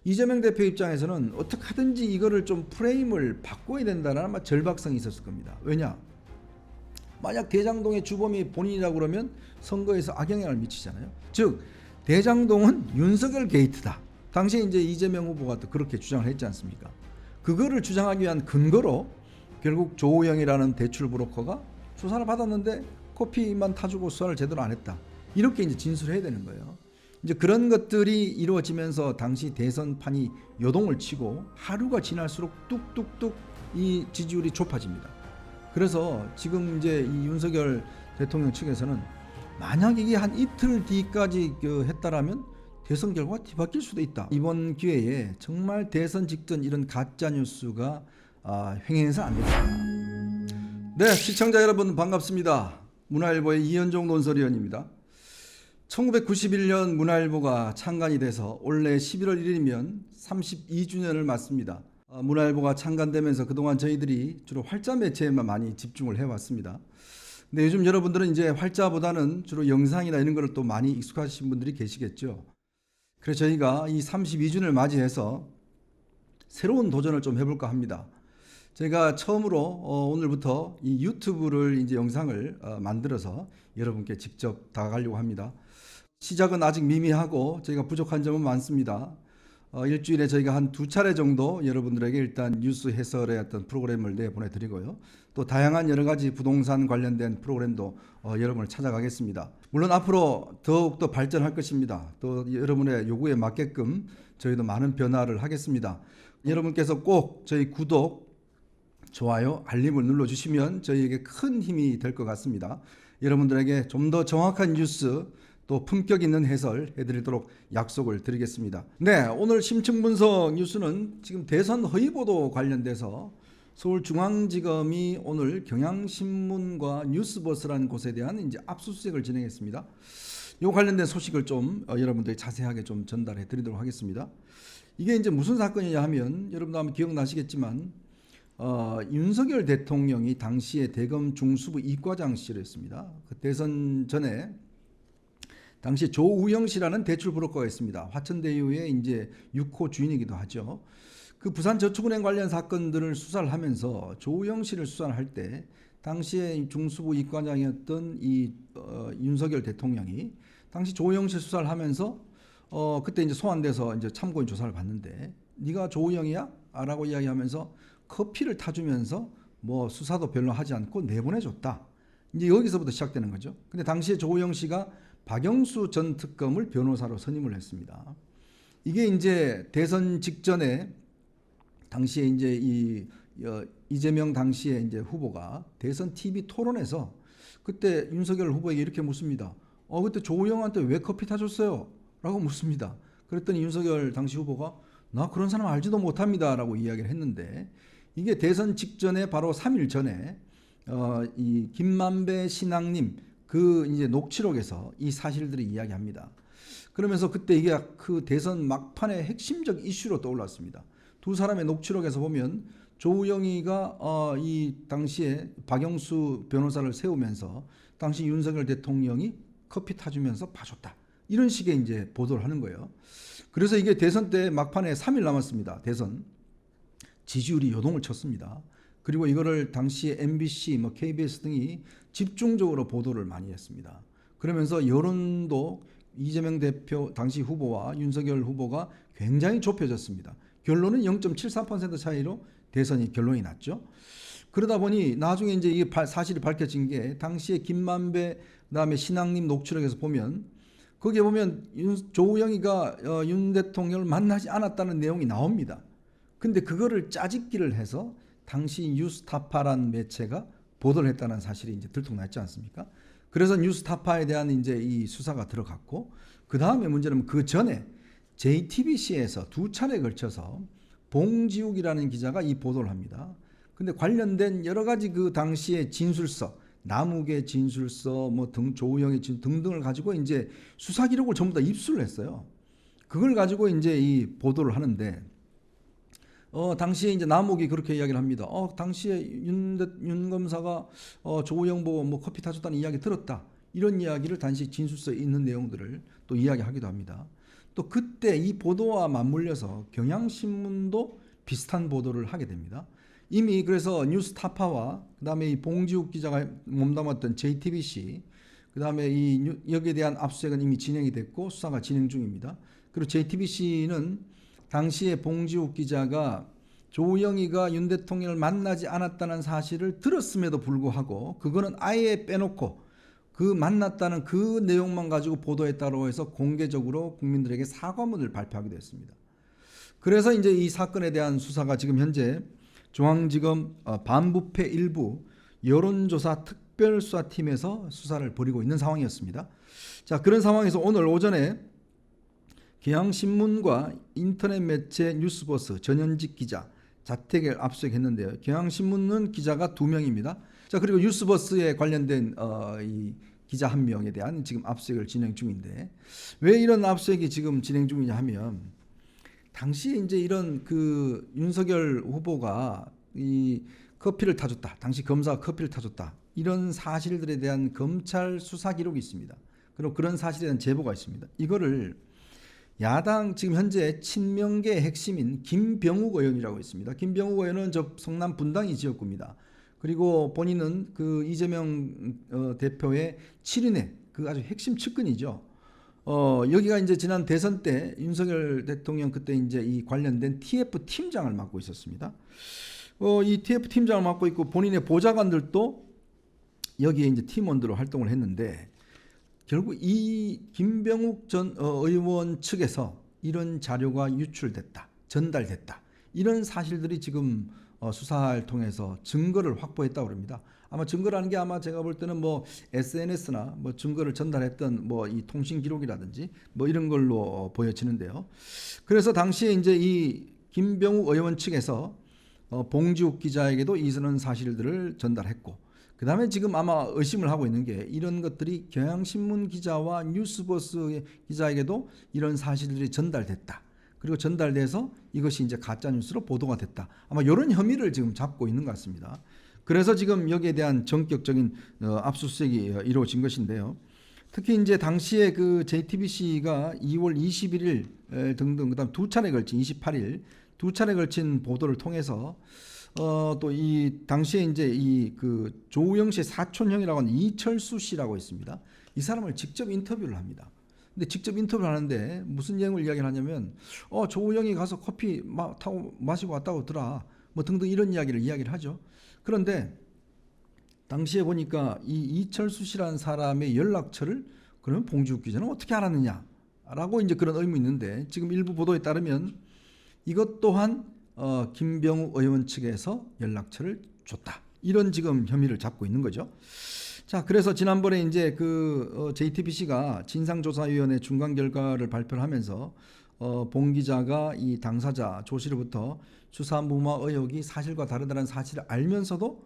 이재명 대표 입장에서는 어떻게 하든지 이거를 좀 프레임을 바꿔야 된다는 아마 절박성이 있었을 겁니다. 왜냐? 만약 대장동의 주범이 본인이라고 그러면 선거에서 악영향을 미치잖아요. 즉 대장동은 윤석열 게이트다. 당시에 이제 이재명 후보가 또 그렇게 주장을 했지 않습니까? 그거를 주장하기 위한 근거로 결국 조우영이라는 대출 브로커가 수사를 받았는데 커피만 타주고 수사를 제대로 안 했다. 이렇게 이제 진술해야 되는 거예요. 이제 그런 것들이 이루어지면서 당시 대선판이 요동을 치고 하루가 지날수록 뚝뚝뚝 이 지지율이 좁아집니다. 그래서 지금 이제 이 윤석열 대통령 측에서는 만약 이게 한 이틀 뒤까지 했다라면 대선 결과가 뒤바뀔 수도 있다. 이번 기회에 정말 대선 직전 이런 가짜 뉴스가 횡행해서 안 된다. 네, 시청자 여러분 반갑습니다. 문화일보의 이현종 논설위원입니다. 1991년 문화일보가 창간이 돼서 올해 11월 1일이면 32주년을 맞습니다. 문화일보가 창간되면서 그동안 저희들이 주로 활자 매체에만 많이 집중을 해왔습니다. 근데 요즘 여러분들은 이제 활자보다는 주로 영상이나 이런 거를 또 많이 익숙하신 분들이 계시겠죠. 그래서 저희가 이 32주년을 맞이해서 새로운 도전을 좀 해볼까 합니다. 제가 처음으로 오늘부터 이 유튜브를 이제 영상을 만들어서 여러분께 직접 다가가려고 합니다. 시작은 아직 미미하고 저희가 부족한 점은 많습니다. 일주일에 저희가 한 2차례 정도 여러분들에게 일단 뉴스 해설의 어떤 프로그램을 내보내드리고요. 또 다양한 여러 가지 부동산 관련된 프로그램도 여러분을 찾아가겠습니다. 물론 앞으로 더욱더 발전할 것입니다. 또 여러분의 요구에 맞게끔 저희도 많은 변화를 하겠습니다. 여러분께서 꼭 저희 구독, 좋아요, 알림을 눌러주시면 저희에게 큰 힘이 될 것 같습니다. 여러분들에게 좀 더 정확한 뉴스 또 품격 있는 해설 해드리도록 약속을 드리겠습니다. 네, 오늘 심층분석 뉴스는 지금 대선 허위보도 관련돼서 서울중앙지검이 오늘 경향신문과 뉴스버스라는 곳에 대한 이제 압수수색을 진행했습니다. 이 관련된 소식을 좀 여러분들이 자세하게 좀 전달해 드리도록 하겠습니다. 이게 이제 무슨 사건이냐 하면 여러분도 아마 기억나시겠지만 윤석열 대통령이 당시에 대검 중수부 이과장실을 했습니다. 그 대선 전에 당시 조우영 씨라는 대출 브로커가 있습니다. 화천대유의 이제 6호 주인이기도 하죠. 그 부산저축은행 관련 사건들을 수사를 하면서 조우영 씨를 수사를 할 때 당시에 중수부 이과장이었던 이 윤석열 대통령이 당시 조우영 씨 수사를 하면서 그때 이제 소환돼서 이제 참고인 조사를 받는데 네가 조우영이야? 라고 이야기하면서 커피를 타주면서 뭐 수사도 별로 하지 않고 내보내줬다. 이제 여기서부터 시작되는 거죠. 근데 당시에 조우영 씨가 박영수 전 특검을 변호사로 선임을 했습니다. 이게 이제 대선 직전에 당시에 이제 이재명 당시에 이제 후보가 대선 TV 토론에서 그때 윤석열 후보에게 이렇게 묻습니다. 그때 조우영한테 왜 커피 타줬어요? 라고 묻습니다. 그랬더니 윤석열 당시 후보가 나 그런 사람 알지도 못합니다. 라고 이야기를 했는데 이게 대선 직전에 바로 3일 전에 이 김만배 신앙님 그 이제 녹취록에서 이 사실들을 이야기합니다. 그러면서 그때 이게 그 대선 막판의 핵심적 이슈로 떠올랐습니다. 두 사람의 녹취록에서 보면 조우영이가 이 당시에 박영수 변호사를 세우면서 당시 윤석열 대통령이 커피 타주면서 봐줬다. 이런 식의 이제 보도를 하는 거예요. 그래서 이게 대선 때 막판에 3일 남았습니다. 대선 지지율이 요동을 쳤습니다. 그리고 이거를 당시에 MBC, KBS 등이 집중적으로 보도를 많이 했습니다. 그러면서 여론도 이재명 대표 당시 후보와 윤석열 후보가 굉장히 좁혀졌습니다. 결론은 0.73% 차이로 대선이 결론이 났죠. 그러다 보니 나중에 이제 이 사실이 밝혀진 게 당시에 김만배 그다음에 신앙님 녹취록에서 보면 거기에 보면 조우영이가 윤 대통령을 만나지 않았다는 내용이 나옵니다. 근데 그거를 짜집기를 해서 당시 뉴스타파라는 매체가 보도를 했다는 사실이 이제 들통났지 않습니까? 그래서 뉴스타파에 대한 이제 이 수사가 들어갔고 그 다음에 문제는 그 전에 JTBC에서 2차례에 걸쳐서 봉지욱이라는 기자가 이 보도를 합니다. 근데 관련된 여러 가지 그 당시의 진술서, 남욱의 진술서, 뭐 등 조우영의 진술 등등을 가지고 이제 수사 기록을 전부 다 입수를 했어요. 그걸 가지고 이제 이 보도를 하는데 당시에 이제 남욱이 그렇게 이야기를 합니다. 당시에 윤 검사가 조우영 보고 뭐 커피 타줬다는 이야기 들었다. 이런 이야기를 당시 진술서에 있는 내용들을 또 이야기하기도 합니다. 또 그때 이 보도와 맞물려서 경향신문도 비슷한 보도를 하게 됩니다. 이미 그래서 뉴스타파와 그다음에 이 봉지욱 기자가 몸담았던 JTBC, 그다음에 여기에 대한 압수수색은 이미 진행이 됐고 수사가 진행 중입니다. 그리고 JTBC는 당시에 봉지욱 기자가 조영이가 윤 대통령을 만나지 않았다는 사실을 들었음에도 불구하고 그거는 아예 빼놓고 그 만났다는 그 내용만 가지고 보도했다고 해서 공개적으로 국민들에게 사과문을 발표하기도 했습니다. 그래서 이제 이 사건에 대한 수사가 지금 현재 중앙지검 반부패 일부 여론조사 특별수사팀에서 수사를 벌이고 있는 상황이었습니다. 자, 그런 상황에서 오늘 오전에 경향신문과 인터넷 매체 뉴스버스 전현직 기자 자택을 압수했는데요. 경향신문은 기자가 2명입니다. 자, 그리고 뉴스버스에 관련된 이 기자 1명에 대한 지금 압수수색을 진행 중인데, 왜 이런 압수수색이 지금 진행 중이냐 하면 당시에 이제 이런 그 윤석열 후보가 이 커피를 타줬다, 당시 검사가 커피를 타줬다, 이런 사실들에 대한 검찰 수사 기록이 있습니다. 그리고 그런 사실에 대한 제보가 있습니다. 이거를 야당 지금 현재 친명계의 핵심인 김병욱 의원이라고 있습니다. 김병욱 의원은 저 성남 분당이 지역구입니다. 그리고 본인은 그 이재명 대표의 7인의 그 아주 핵심 측근이죠. 여기가 이제 지난 대선 때 윤석열 대통령 그때 이제 이 관련된 TF 팀장을 맡고 있었습니다. 이 TF 팀장을 맡고 있고 본인의 보좌관들도 여기에 이제 팀원들로 활동을 했는데, 결국 이 김병욱 전 의원 측에서 이런 자료가 유출됐다, 전달됐다, 이런 사실들이 지금 수사를 통해서 증거를 확보했다고 합니다. 아마 증거라는 게 아마 제가 볼 때는 뭐 SNS나 뭐 증거를 전달했던 뭐 이 통신 기록이라든지 뭐 이런 걸로 보여지는데요. 그래서 당시에 이제 이 김병욱 의원 측에서 봉지욱 기자에게도 이런 사실들을 전달했고, 그 다음에 지금 아마 의심을 하고 있는 게 이런 것들이 경향신문 기자와 뉴스버스 기자에게도 이런 사실들이 전달됐다, 그리고 전달돼서 이것이 이제 가짜뉴스로 보도가 됐다, 아마 이런 혐의를 지금 잡고 있는 것 같습니다. 그래서 지금 여기에 대한 전격적인 압수수색이 이루어진 것인데요. 특히 이제 당시에 그 JTBC가 2월 21일 등등 그다음 2차례 걸친 28일 2차례 걸친 보도를 통해서 또 이 당시에 이제 이 그 조우영 씨의 사촌형이라고 하는 이철수 씨라고 있습니다. 이 사람을 직접 인터뷰를 합니다. 근데 직접 인터뷰를 하는데 무슨 내용을 이야기를 하냐면 조우영이 가서 커피 타고 마시고 왔다고 들어 뭐 등등 이런 이야기를 하죠. 그런데 당시에 보니까 이 이철수 씨라는 사람의 연락처를 그러면 봉지욱 기자는 어떻게 알았느냐라고 이제 그런 의문이 있는데, 지금 일부 보도에 따르면 이것 또한 김병욱 의원 측에서 연락처를 줬다, 이런 지금 혐의를 잡고 있는 거죠. 자, 그래서 지난번에 이제 그 JTBC가 진상조사위원회 중간 결과를 발표를 하면서 봉 기자가 이 당사자 조 씨로부터 수사 무마 의혹이 사실과 다르다는 사실을 알면서도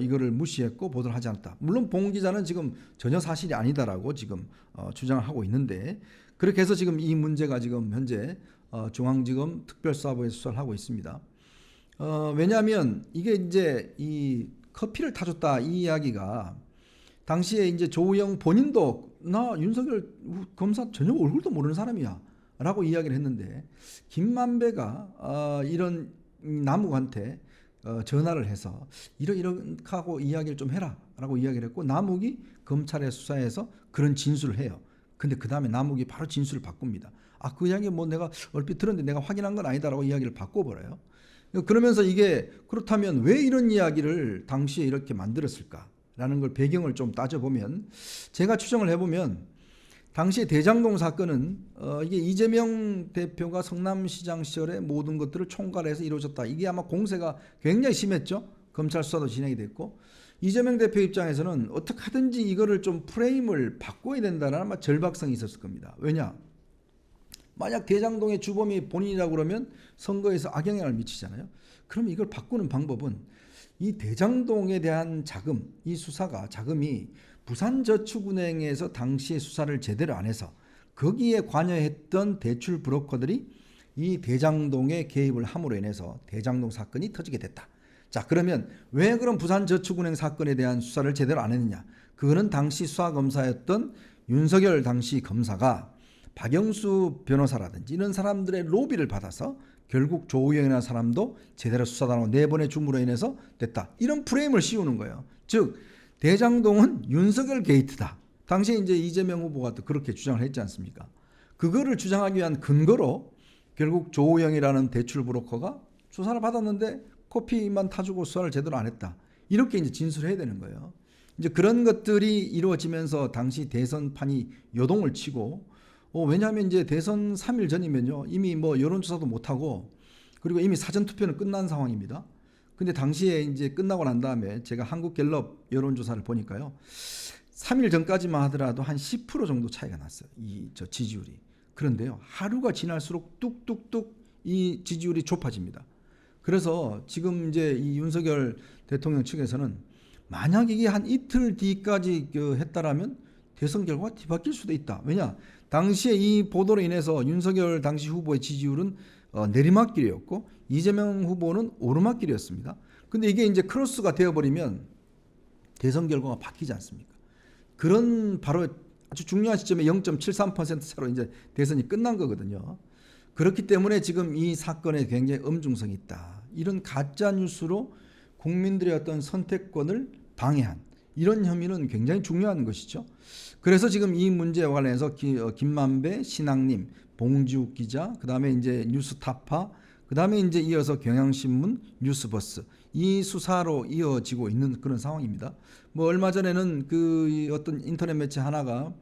이거를 무시했고 보도를 하지 않았다. 물론 봉 기자는 지금 전혀 사실이 아니다라고 지금 주장을 하고 있는데, 그렇게 해서 지금 이 문제가 지금 현재 중앙지검 특별수사부에서 수사를 하고 있습니다. 왜냐하면 이게 이제 이 커피를 타줬다 이 이야기가 당시에 이제 조우영 본인도 나 윤석열 검사 전혀 얼굴도 모르는 사람이야 라고 이야기를 했는데, 김만배가 이런 남욱한테 전화를 해서 이러하고 이야기를 좀 해라 라고 이야기를 했고, 남욱이 검찰의 수사에서 그런 진술을 해요. 근데 그 다음에 남욱이 바로 진술을 바꿉니다. 그 이야기 뭐 내가 얼핏 들었는데 내가 확인한 건 아니다라고 이야기를 바꿔버려요. 그러면서 이게 그렇다면 왜 이런 이야기를 당시에 이렇게 만들었을까라는 걸 배경을 좀 따져보면, 제가 추정을 해보면 당시에 대장동 사건은 이게 이재명 대표가 성남시장 시절에 모든 것들을 총괄해서 이루어졌다, 이게 아마 공세가 굉장히 심했죠. 검찰 수사도 진행이 됐고, 이재명 대표 입장에서는 어떻게 하든지 이거를 좀 프레임을 바꿔야 된다는 아마 절박성이 있었을 겁니다. 왜냐? 만약 대장동의 주범이 본인이라고 그러면 선거에서 악영향을 미치잖아요. 그럼 이걸 바꾸는 방법은 이 대장동에 대한 자금, 이 수사가 자금이 부산저축은행에서 당시에 수사를 제대로 안 해서 거기에 관여했던 대출 브로커들이 이 대장동에 개입을 함으로 인해서 대장동 사건이 터지게 됐다. 자, 그러면 왜 그럼 부산저축은행 사건에 대한 수사를 제대로 안 했느냐? 그거는 당시 수사검사였던 윤석열 당시 검사가 박영수 변호사라든지 이런 사람들의 로비를 받아서 결국 조우영이라는 사람도 제대로 수사단하고 내보내 줌으로 인해서 됐다. 이런 프레임을 씌우는 거예요. 즉 대장동은 윤석열 게이트다. 당시에 이제 이재명 후보가 또 그렇게 주장을 했지 않습니까? 그거를 주장하기 위한 근거로 결국 조우영이라는 대출 브로커가 수사를 받았는데 코피만 타주고 수사를 제대로 안 했다. 이렇게 이제 진술해야 되는 거예요. 이제 그런 것들이 이루어지면서 당시 대선판이 요동을 치고 왜냐하면 이제 대선 3일 전이면요 이미 뭐 여론조사도 못하고 그리고 이미 사전투표는 끝난 상황입니다. 근데 당시에 이제 끝나고 난 다음에 제가 한국갤럽 여론조사를 보니까요 3일 전까지만 하더라도 한 10% 정도 차이가 났어요. 저 지지율이. 그런데요 하루가 지날수록 뚝뚝뚝 이 지지율이 좁아집니다. 그래서 지금 이제 이 윤석열 대통령 측에서는 만약 이게 한 이틀 뒤까지 했다라면 대선 결과가 뒤바뀔 수도 있다. 왜냐? 당시에 이 보도로 인해서 윤석열 당시 후보의 지지율은 내리막길이었고 이재명 후보는 오르막길이었습니다. 근데 이게 이제 크로스가 되어버리면 대선 결과가 바뀌지 않습니까? 그런 바로 아주 중요한 시점에 0.73% 차로 이제 대선이 끝난 거거든요. 그렇기 때문에 지금 이 사건에 굉장히 엄중성이 있다. 이런 가짜 뉴스로 국민들의 어떤 선택권을 방해한 이런 혐의는 굉장히 중요한 것이죠. 그래서 지금 이 문제와 관련해서 김만배, 신학님, 봉지욱 기자, 그다음에 이제 뉴스타파, 그다음에 이제 이어서 경향신문, 뉴스버스 이 수사로 이어지고 있는 그런 상황입니다. 뭐 얼마 전에는 그 어떤 인터넷 매체 하나가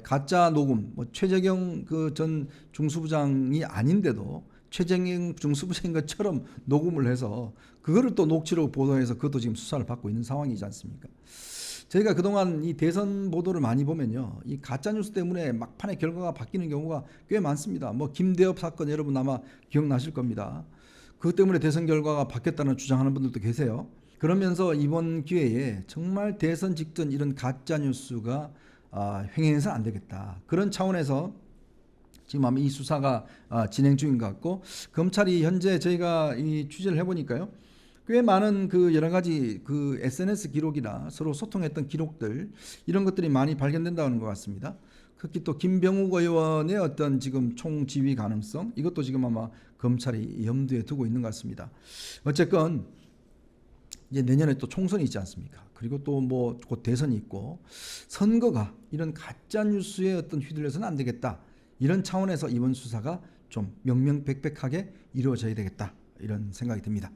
가짜 녹음, 뭐 최재경 그 전 중수부장이 아닌데도 최재경 중수부장인 것처럼 녹음을 해서 그거를 또 녹취록 보도해서 그것도 지금 수사를 받고 있는 상황이지 않습니까? 저희가 그동안 이 대선 보도를 많이 보면요, 이 가짜 뉴스 때문에 막판에 결과가 바뀌는 경우가 꽤 많습니다. 뭐 김대엽 사건 여러분 아마 기억나실 겁니다. 그것 때문에 대선 결과가 바뀌었다는 주장하는 분들도 계세요. 그러면서 이번 기회에 정말 대선 직전 이런 가짜 뉴스가 횡행해서 안 되겠다. 그런 차원에서 지금 아마 이 수사가 진행 중인 것 같고 검찰이 현재 저희가 이 취재를 해보니까요. 꽤 많은 그 여러 가지 그 SNS 기록이나 서로 소통했던 기록들 이런 것들이 많이 발견된다는 것 같습니다. 특히 또 김병욱 의원의 어떤 지금 총지휘 가능성 이것도 지금 아마 검찰이 염두에 두고 있는 것 같습니다. 어쨌건 이제 내년에 또 총선이 있지 않습니까? 그리고 또 뭐 곧 대선이 있고 선거가 이런 가짜 뉴스에 어떤 휘둘려서는 안 되겠다. 이런 차원에서 이번 수사가 좀 명명백백하게 이루어져야 되겠다. 이런 생각이 듭니다.